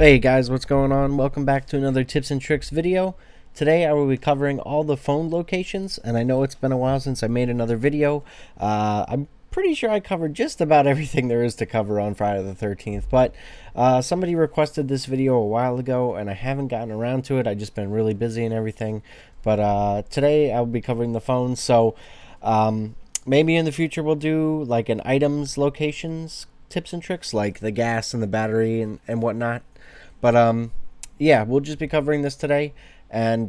Hey guys, what's going on? Welcome back to another tips and tricks video. Today I will be covering all the phone locations, and I know it's been a while since I made another video. I'm pretty sure I covered just about everything there is to cover on Friday the 13th, but somebody requested this video a while ago, and I haven't gotten around to it. I've just been really busy and everything, but today I'll be covering the phones, so maybe in the future we'll do like an items locations tips and tricks, like the gas and the battery and whatnot. But yeah, we'll just be covering this today. And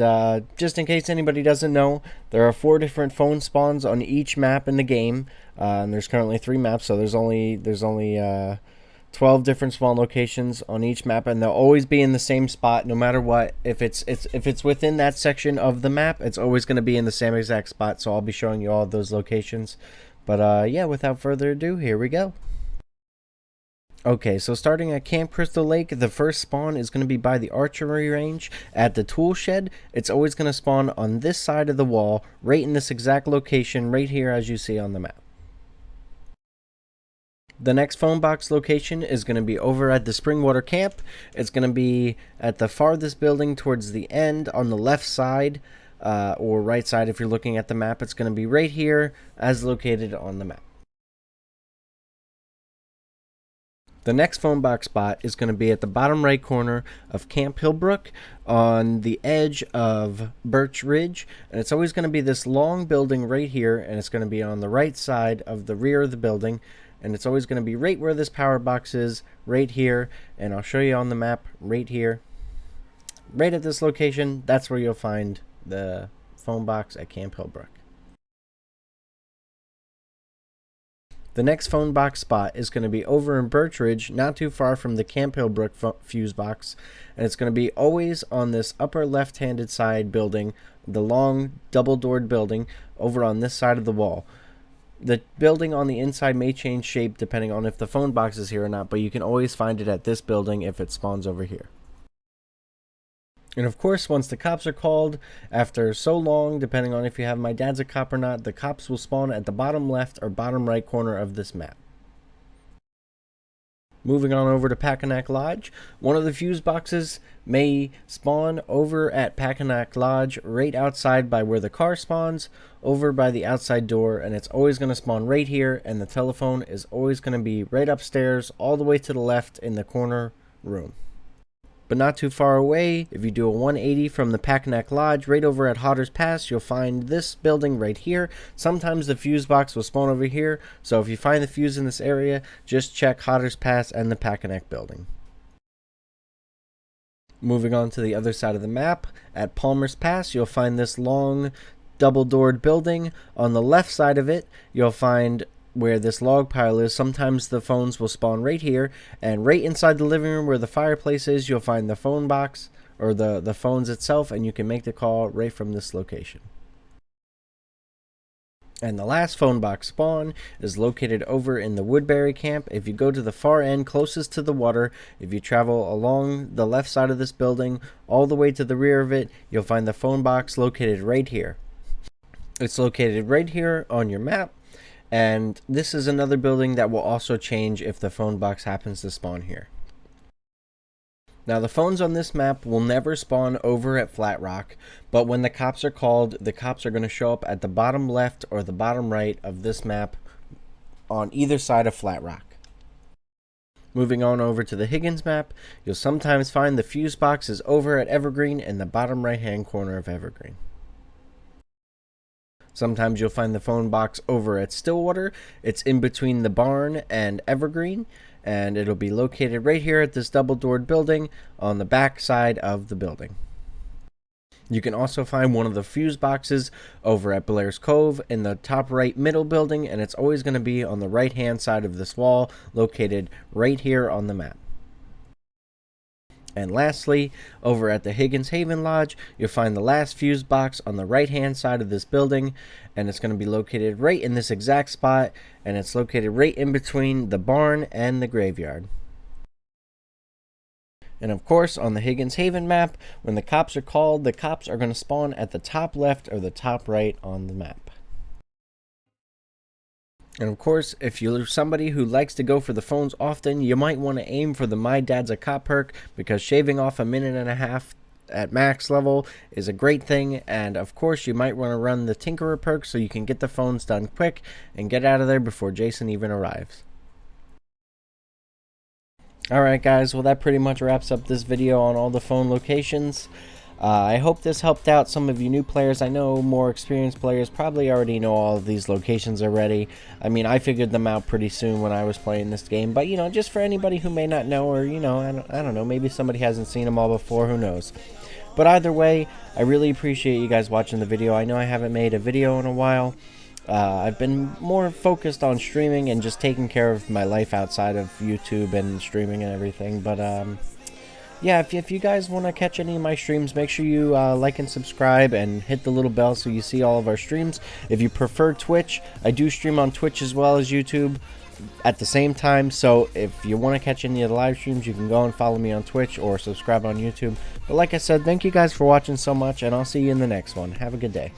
just in case anybody doesn't know, there are 4 different phone spawns on each map in the game, and there's currently 3 maps, so there's only 12 different spawn locations on each map, and they'll always be in the same spot no matter what. If it's within that section of the map, it's always going to be in the same exact spot. So I'll be showing you all of those locations. But yeah, without further ado, here we go. Okay, so starting at Camp Crystal Lake, the first spawn is going to be by the archery range at the tool shed. It's always going to spawn on this side of the wall, right in this exact location, right here as you see on the map. The next phone box location is going to be over at the Springwater Camp. It's going to be at the farthest building towards the end on the left side, or right side if you're looking at the map. It's going to be right here as located on the map. The next phone box spot is going to be at the bottom right corner of Camp Hillbrook on the edge of Birch Ridge. And it's always going to be this long building right here, and it's going to be on the right side of the rear of the building. And it's always going to be right where this power box is, right here. And I'll show you on the map right here. Right at this location, that's where you'll find the phone box at Camp Hillbrook. The next phone box spot is going to be over in Birch Ridge, not too far from the Camp Hillbrook fuse box, and it's going to be always on this upper left-handed side building, the long double-doored building over on this side of the wall. The building on the inside may change shape depending on if the phone box is here or not, but you can always find it at this building if it spawns over here. And of course, once the cops are called, after so long, depending on if you have My Dad's a Cop or not, the cops will spawn at the bottom left or bottom right corner of this map. Moving on over to Packanack Lodge, one of the fuse boxes may spawn over at Packanack Lodge right outside by where the car spawns, over by the outside door, and it's always going to spawn right here, and the telephone is always going to be right upstairs all the way to the left in the corner room. But not too far away, if you do a 180 from the Packanack Lodge, right over at Hodder's Pass, you'll find this building right here. Sometimes the fuse box will spawn over here, so if you find the fuse in this area, just check Hodder's Pass and the Packanack building. Moving on to the other side of the map, at Palmer's Pass, you'll find this long double-doored building. On the left side of it, you'll find where this log pile is. Sometimes the phones will spawn right here, and right inside the living room where the fireplace is, you'll find the phone box or the phones itself, and you can make the call right from this location. And the last phone box spawn is located over in the Woodbury Camp. If you go to the far end closest to the water, if you travel along the left side of this building all the way to the rear of it, you'll find the phone box located right here. It's located right here on your map. And this is another building that will also change if the phone box happens to spawn here. Now the phones on this map will never spawn over at Flat Rock, but when the cops are called, the cops are going to show up at the bottom left or the bottom right of this map on either side of Flat Rock. Moving on over to the Higgins map, you'll sometimes find the fuse box is over at Evergreen in the bottom right hand corner of Evergreen. Sometimes you'll find the phone box over at Stillwater. It's in between the barn and Evergreen, and it'll be located right here at this double-doored building on the back side of the building. You can also find one of the fuse boxes over at Blair's Cove in the top right middle building, and it's always going to be on the right-hand side of this wall, located right here on the map. And lastly, over at the Higgins Haven Lodge, you'll find the last fuse box on the right-hand side of this building, and it's going to be located right in this exact spot, and it's located right in between the barn and the graveyard. And of course, on the Higgins Haven map, when the cops are called, the cops are going to spawn at the top left or the top right on the map. And of course, if you're somebody who likes to go for the phones often, you might want to aim for the My Dad's a Cop perk, because shaving off a minute and a half at max level is a great thing. And of course, you might want to run the Tinkerer perk so you can get the phones done quick and get out of there before Jason even arrives. Alright guys, well that pretty much wraps up this video on all the phone locations. I hope this helped out some of you new players. I know more experienced players probably already know all of these locations already. I mean, I figured them out pretty soon when I was playing this game. But, you know, just for anybody who may not know, or, you know, I don't know, maybe somebody hasn't seen them all before, who knows. But either way, I really appreciate you guys watching the video. I know I haven't made a video in a while. I've been more focused on streaming and just taking care of my life outside of YouTube and streaming and everything. But, yeah, if you guys want to catch any of my streams, make sure you like and subscribe and hit the little bell so you see all of our streams. If you prefer Twitch, I do stream on Twitch as well as YouTube at the same time. So if you want to catch any of the live streams, you can go and follow me on Twitch or subscribe on YouTube. But like I said, thank you guys for watching so much, and I'll see you in the next one. Have a good day.